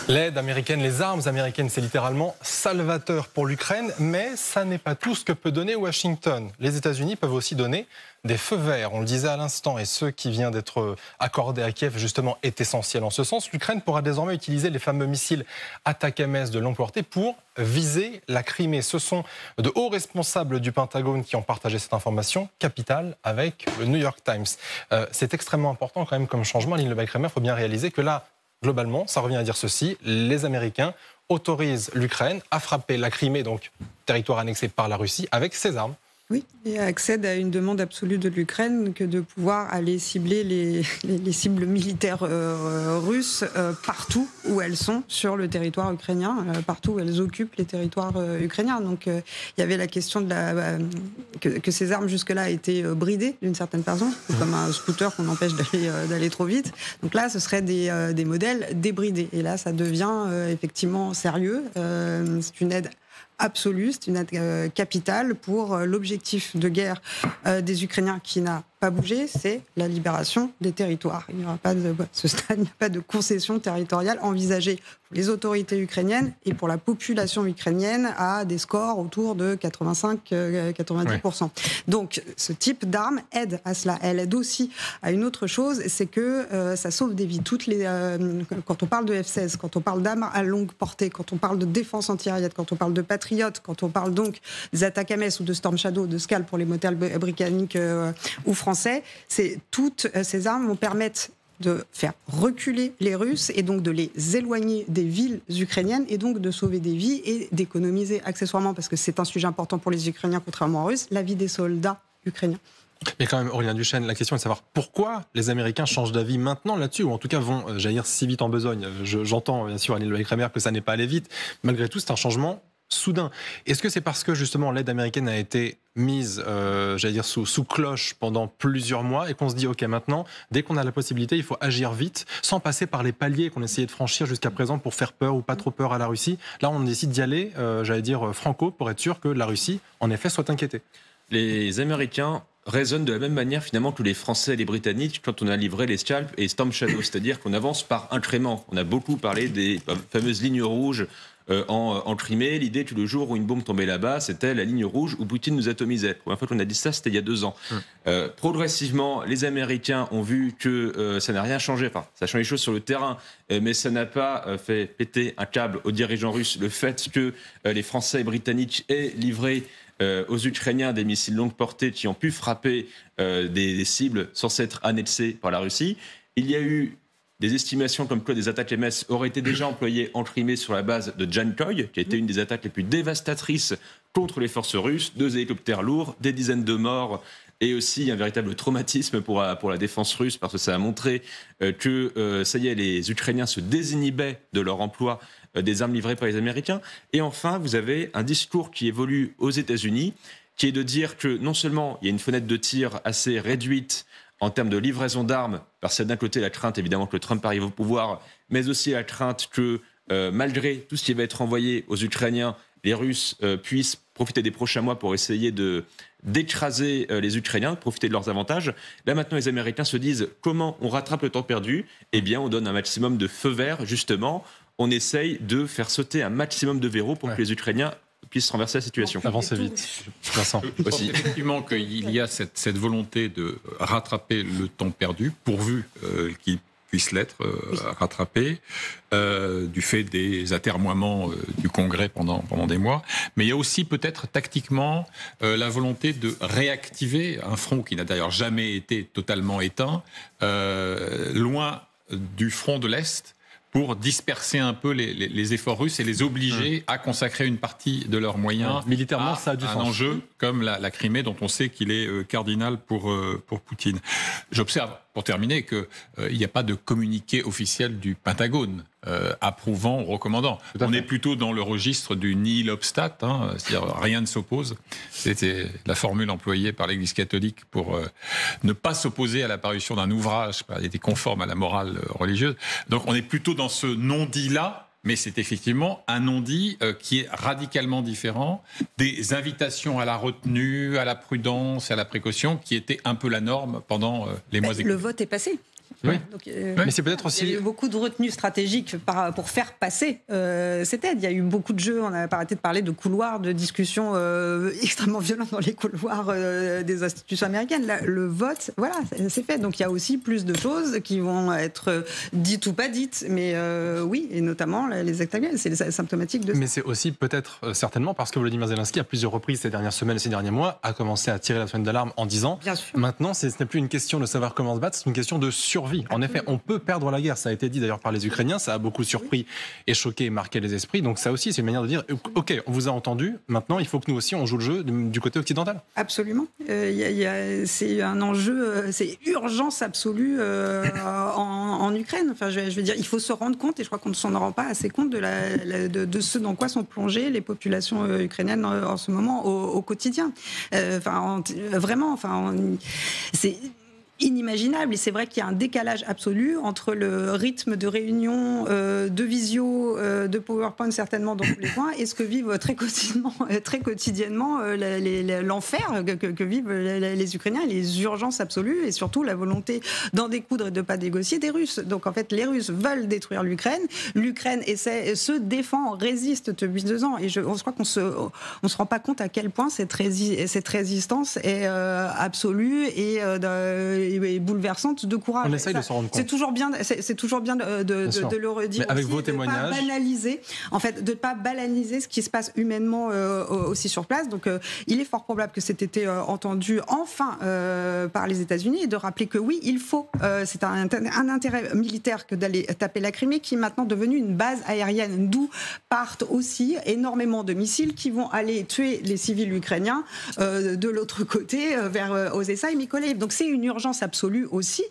L'aide américaine, les armes américaines, c'est littéralement salvateur pour l'Ukraine, mais ça n'est pas tout ce que peut donner Washington. Les États-Unis peuvent aussi donner des feux verts, on le disait à l'instant, et ce qui vient d'être accordé à Kiev, justement, est essentiel en ce sens. L'Ukraine pourra désormais utiliser les fameux missiles ATACMS de longue portée pour viser la Crimée. Ce sont de hauts responsables du Pentagone qui ont partagé cette information capitale avec le New York Times. C'est extrêmement important quand même comme changement. Aline Lebel-Kramer, il faut bien réaliser que là, globalement, ça revient à dire ceci, les Américains autorisent l'Ukraine à frapper la Crimée, donc territoire annexé par la Russie, avec ses armes. Oui, et accède à une demande absolue de l'Ukraine que de pouvoir aller cibler les cibles militaires russes partout où elles sont sur le territoire ukrainien, partout où elles occupent les territoires ukrainiens. Donc il y avait la question de que ces armes jusque-là étaient bridées d'une certaine façon, comme un scooter qu'on empêche d'aller trop vite. Donc là, ce seraient des modèles débridés. Et là, ça devient effectivement sérieux. C'est une aide absolue, c'est une aide capitale pour l'objectif de guerre des Ukrainiens qui n'a pas bougé, c'est la libération des territoires. Il n'y aura pas de, à ce stade, il n'y a pas de concession territoriale envisagée pour les autorités ukrainiennes et pour la population ukrainienne à des scores autour de 85-90%. Ouais. Donc, ce type d'arme aide à cela. Elle aide aussi à une autre chose, c'est que ça sauve des vies. Quand on parle de F-16, quand on parle d'armes à longue portée, quand on parle de défense antiaérienne, quand on parle de Patriot, quand on parle donc des ATACMS ou de Storm Shadow, de Scalp pour les modèles britanniques ou français, toutes ces armes vont permettre de faire reculer les Russes et donc de les éloigner des villes ukrainiennes et donc de sauver des vies et d'économiser accessoirement, parce que c'est un sujet important pour les Ukrainiens contrairement aux Russes, la vie des soldats ukrainiens. Mais quand même, Aurélien Duchesne, la question est de savoir pourquoi les Américains changent d'avis maintenant là-dessus, ou en tout cas vont, j'allais dire, si vite en besogne. J'entends bien sûr, Aline Lebel-Kramer, que ça n'est pas allé vite. Malgré tout, c'est un changement soudain. Est-ce que c'est parce que justement l'aide américaine a été mise, j'allais dire, sous cloche pendant plusieurs mois et qu'on se dit, ok, maintenant, dès qu'on a la possibilité, il faut agir vite, sans passer par les paliers qu'on essayait de franchir jusqu'à présent pour faire peur ou pas trop peur à la Russie. Là, on décide d'y aller, j'allais dire, franco, pour être sûr que la Russie, en effet, soit inquiétée. Les Américains raisonnent de la même manière finalement que les Français et les Britanniques quand on a livré les Scalp et Storm Shadow, c'est-à-dire qu'on avance par incrément. On a beaucoup parlé des fameuses lignes rouges en Crimée. L'idée que le jour où une bombe tombait là-bas, c'était la ligne rouge où Poutine nous atomisait. La première fois qu'on a dit ça, c'était il y a 2 ans. Progressivement, les Américains ont vu que ça n'a rien changé. Enfin, ça a changé les choses sur le terrain, mais ça n'a pas fait péter un câble aux dirigeants russes. Le fait que les Français et Britanniques aient livré aux Ukrainiens des missiles longue portée qui ont pu frapper des cibles censées être annexées par la Russie. Il y a eu des estimations comme quoi des attaques MS auraient été déjà employées en Crimée sur la base de Jankoï, qui a été une des attaques les plus dévastatrices contre les forces russes. 2 hélicoptères lourds, des dizaines de morts et aussi un véritable traumatisme pour la défense russe, parce que ça a montré que, ça y est, les Ukrainiens se désinhibaient de leur emploi des armes livrées par les Américains. Et enfin, vous avez un discours qui évolue aux États-Unis, qui est de dire que non seulement il y a une fenêtre de tir assez réduite en termes de livraison d'armes, parce qu'il y a d'un côté la crainte évidemment que Trump arrive au pouvoir, mais aussi la crainte que malgré tout ce qui va être envoyé aux Ukrainiens, les Russes puissent profiter des prochains mois pour essayer d'écraser les Ukrainiens, profiter de leurs avantages. Là maintenant, les Américains se disent comment on rattrape le temps perdu ? Eh bien, on donne un maximum de feu vert, justement. On essaye de faire sauter un maximum de verrous pour que les Ukrainiens puissent renverser la situation. Avancez vite. Vincent. Je pense effectivement qu'il y a cette volonté de rattraper le temps perdu, pourvu qu'il puisse l'être rattrapé, du fait des atermoiements du Congrès pendant des mois. Mais il y a aussi peut-être tactiquement la volonté de réactiver un front qui n'a d'ailleurs jamais été totalement éteint, loin du front de l'Est, pour disperser un peu les efforts russes et les obliger à consacrer une partie de leurs moyens militairement, ça a du un sens. enjeu comme la Crimée, dont on sait qu'il est cardinal pour Poutine. J'observe, pour terminer, qu'il n'y a pas de communiqué officiel du Pentagone approuvant ou recommandant. On est plutôt dans le registre du nihil obstat, c'est-à-dire rien ne s'oppose. C'était la formule employée par l'Église catholique pour ne pas s'opposer à l'apparition d'un ouvrage qui était conforme à la morale religieuse. Donc on est plutôt dans ce non-dit-là, mais c'est effectivement un non-dit qui est radicalement différent des invitations à la retenue, à la prudence, à la précaution, qui étaient un peu la norme pendant les mois écoulés. Le vote est passé. Oui. Donc, mais c'est peut-être aussi... Il y a eu beaucoup de retenues stratégiques pour faire passer cette aide. Il y a eu beaucoup de jeux, on n'a pas arrêté de parler de couloirs, de discussions extrêmement violentes dans les couloirs des institutions américaines. Là, le vote, voilà, c'est fait. Donc il y a aussi plus de choses qui vont être dites ou pas dites. Mais oui, et notamment les actes actuels, c'est symptomatique de ça. Mais c'est aussi peut-être, certainement, parce que Volodymyr Zelensky, à plusieurs reprises ces dernières semaines et ces derniers mois, a commencé à tirer la sonnette d'alarme en disant maintenant, ce n'est plus une question de savoir comment se battre, c'est une question de survie. En effet, on peut perdre la guerre. Ça a été dit d'ailleurs par les Ukrainiens, ça a beaucoup surpris et choqué et marqué les esprits. Donc ça aussi, c'est une manière de dire OK, on vous a entendu, maintenant il faut que nous aussi on joue le jeu du côté occidental. Absolument. C'est un enjeu, c'est urgence absolue en Ukraine. Enfin, je veux dire, il faut se rendre compte, et je crois qu'on ne s'en rend pas assez compte de ce dans quoi sont plongées les populations ukrainiennes en ce moment au quotidien. C'est inimaginable, et c'est vrai qu'il y a un décalage absolu entre le rythme de réunion, de visio, de PowerPoint certainement dans tous les points, et ce que vivent très quotidiennement l'enfer que vivent les Ukrainiens, et les urgences absolues, et surtout la volonté d'en découdre et de ne pas négocier des Russes. Donc en fait, les Russes veulent détruire l'Ukraine, l'Ukraine se défend, résiste depuis 2 ans, et je crois qu'on se rend pas compte à quel point cette résistance est absolue et bouleversante de courage. On essaye de s'en rendre compte. C'est toujours bien de le redire. Mais avec aussi, vos témoignages. De ne pas banaliser ce qui se passe humainement aussi sur place. Donc, il est fort probable que cet été entendu enfin par les États-Unis, et de rappeler que oui, il faut. C'est un intérêt militaire que d'aller taper la Crimée, qui est maintenant devenue une base aérienne, d'où partent aussi énormément de missiles qui vont aller tuer les civils ukrainiens de l'autre côté, vers Odessa et Mykolaiv. Donc, c'est une urgence absolue aussi,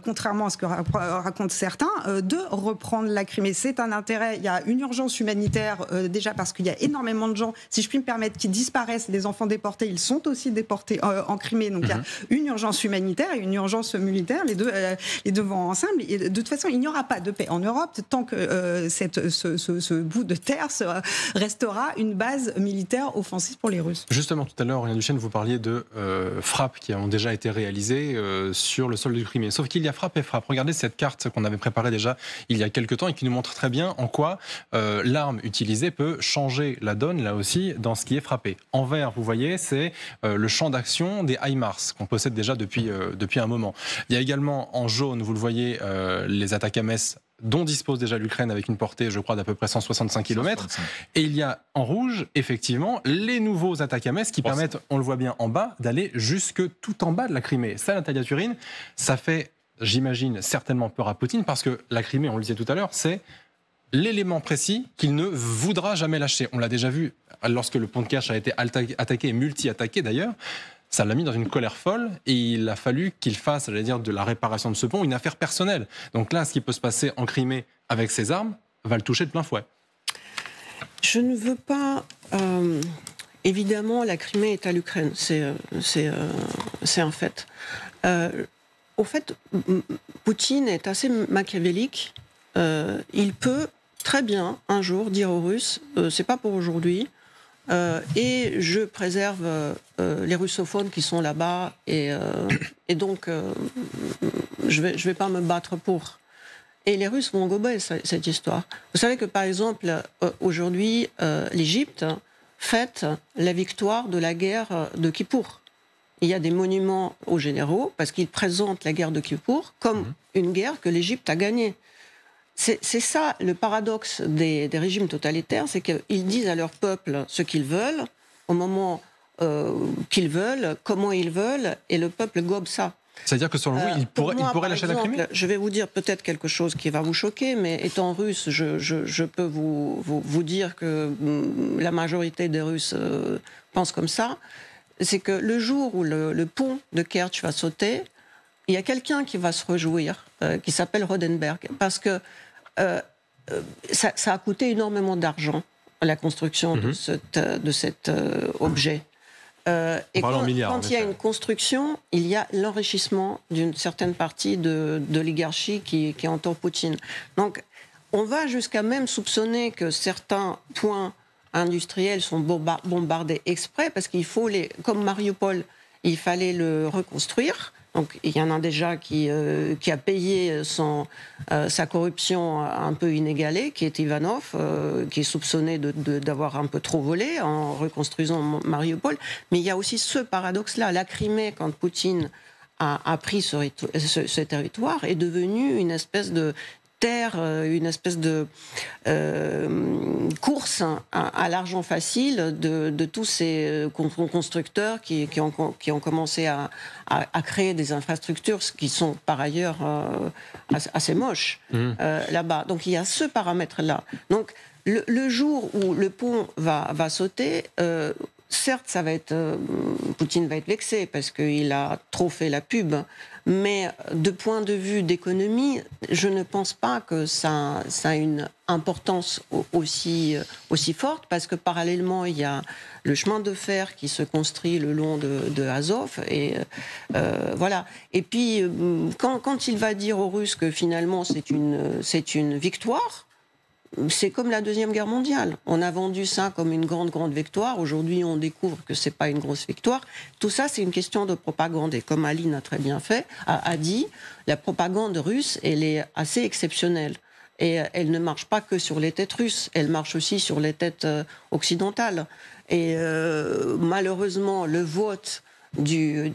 contrairement à ce que racontent certains, de reprendre la Crimée. C'est un intérêt. Il y a une urgence humanitaire, déjà parce qu'il y a énormément de gens, si je puis me permettre, qui disparaissent. Les enfants déportés, ils sont aussi déportés en Crimée. Donc il y a une urgence humanitaire et une urgence militaire. Les deux vont ensemble. Et de toute façon, il n'y aura pas de paix en Europe tant que ce bout de terre restera une base militaire offensive pour les Russes. Justement, tout à l'heure, Aurélien Duchesne, vous parliez de frappes qui ont déjà été réalisées sur le sol du Crimée. Sauf qu'il y a frappe et frappe. Regardez cette carte qu'on avait préparée déjà il y a quelques temps et qui nous montre très bien en quoi l'arme utilisée peut changer la donne, là aussi, dans ce qui est frappé. En vert, vous voyez, c'est le champ d'action des HIMARS qu'on possède déjà depuis un moment. Il y a également en jaune, vous le voyez, les ATACMS dont dispose déjà l'Ukraine avec une portée, je crois, d'à peu près 165 km. Et il y a en rouge, effectivement, les nouveaux ATACMS qui permettent, on le voit bien en bas, d'aller jusque tout en bas de la Crimée. Ça, Natalia Turin, ça fait, j'imagine, certainement peur à Poutine, parce que la Crimée, on le disait tout à l'heure, c'est l'élément précis qu'il ne voudra jamais lâcher. On l'a déjà vu lorsque le pont de Kerch a été attaqué et multi-attaqué d'ailleurs. Ça l'a mis dans une colère folle et il a fallu qu'il fasse, j'allais dire, de la réparation de ce pont une affaire personnelle. Donc là, ce qui peut se passer en Crimée avec ses armes va le toucher de plein fouet. Je ne veux pas... évidemment, la Crimée est à l'Ukraine, c'est un fait. Au fait, Poutine est assez machiavélique. Il peut très bien, un jour, dire aux Russes, c'est pas pour aujourd'hui, et je préserve les russophones qui sont là-bas, et donc je vais pas me battre pour. Et les Russes vont gober cette histoire. Vous savez que, par exemple, aujourd'hui, l'Égypte fête la victoire de la guerre de Kippour. Il y a des monuments aux généraux parce qu'ils présentent la guerre de Kippour comme une guerre que l'Égypte a gagnée. C'est ça le paradoxe des régimes totalitaires, c'est qu'ils disent à leur peuple ce qu'ils veulent, au moment qu'ils veulent, comment ils veulent, et le peuple gobe ça. C'est-à-dire que selon vous, il pourrait lâcher la Crimée ? Je vais vous dire peut-être quelque chose qui va vous choquer, mais étant russe, je peux vous dire que la majorité des Russes pensent comme ça. C'est que le jour où le pont de Kerch va sauter, il y a quelqu'un qui va se réjouir, qui s'appelle Rodenberg, parce que ça a coûté énormément d'argent, la construction de cet objet. Et quand il y a une construction, il y a l'enrichissement d'une certaine partie de l'oligarchie qui entoure Poutine. Donc, on va jusqu'à même soupçonner que certains points industriels sont bombardés exprès, parce qu'il faut comme Mariupol, il fallait le reconstruire. Donc il y en a déjà qui a payé sa corruption un peu inégalée, qui est Ivanov, qui est soupçonné d'avoir un peu trop volé en reconstruisant Mariupol. Mais il y a aussi ce paradoxe-là. La Crimée, quand Poutine a pris ce territoire, est devenue une espèce de terre, une espèce de course à l'argent facile de tous ces constructeurs qui ont commencé à créer des infrastructures qui sont par ailleurs assez moches là-bas. Donc il y a ce paramètre-là. Donc le jour où le pont va sauter, certes, Poutine va être vexé parce qu'il a trop fait la pub, mais de point de vue d'économie, je ne pense pas que ça a une importance aussi forte, parce que parallèlement, il y a le chemin de fer qui se construit le long de Azov, et voilà. Et puis, quand il va dire aux Russes que finalement c'est une victoire, c'est comme la Deuxième Guerre mondiale. On a vendu ça comme une grande victoire. Aujourd'hui, on découvre que c'est pas une grosse victoire. Tout ça, c'est une question de propagande. Et comme Aline a très bien a dit, la propagande russe, elle est assez exceptionnelle. Et elle ne marche pas que sur les têtes russes. Elle marche aussi sur les têtes occidentales. Et malheureusement, le vote du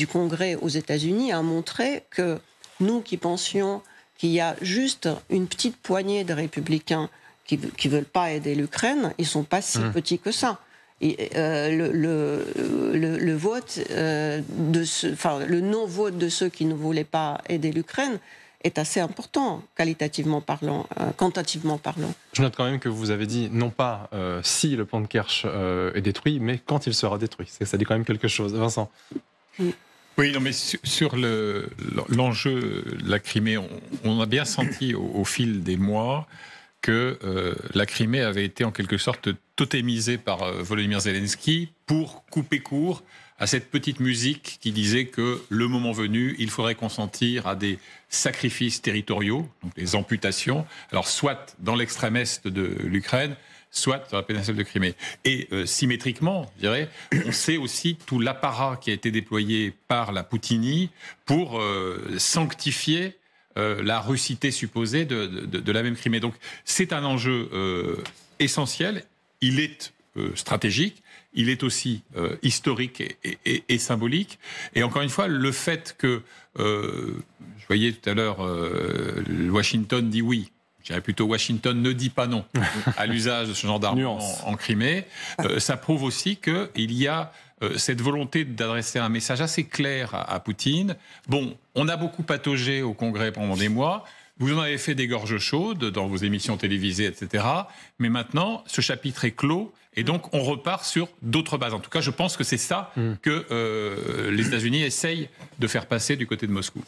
Congrès aux États-Unis a montré que nous qui pensions qu'il y a juste une petite poignée de républicains qui ne veulent pas aider l'Ukraine, ils ne sont pas si petits que ça. Et, le vote le non-vote de ceux qui ne voulaient pas aider l'Ukraine est assez important, quantitativement parlant. Je note quand même que vous avez dit, non pas si le pont de Kerch est détruit, mais quand il sera détruit. Ça dit quand même quelque chose. Vincent. Oui, non, mais sur l'enjeu de la Crimée, on a bien senti au fil des mois que la Crimée avait été en quelque sorte totémisée par Volodymyr Zelensky pour couper court à cette petite musique qui disait que le moment venu, il faudrait consentir à des sacrifices territoriaux, donc des amputations, alors soit dans l'extrême est de l'Ukraine, soit dans la péninsule de Crimée. Et symétriquement, je dirais, on sait aussi tout l'apparat qui a été déployé par la Poutinie pour sanctifier la russité supposée de la même Crimée. Donc c'est un enjeu essentiel, il est stratégique, il est aussi historique et symbolique. Et encore une fois, le fait que, je voyais tout à l'heure, Washington dit oui, je dirais plutôt Washington ne dit pas non à l'usage de ce genre d'armes en Crimée, ça prouve aussi qu'il y a cette volonté d'adresser un message assez clair à Poutine. Bon, on a beaucoup pataugé au Congrès pendant des mois, vous en avez fait des gorges chaudes dans vos émissions télévisées, etc. Mais maintenant, ce chapitre est clos et donc on repart sur d'autres bases. En tout cas, je pense que c'est ça que les États-Unis essayent de faire passer du côté de Moscou.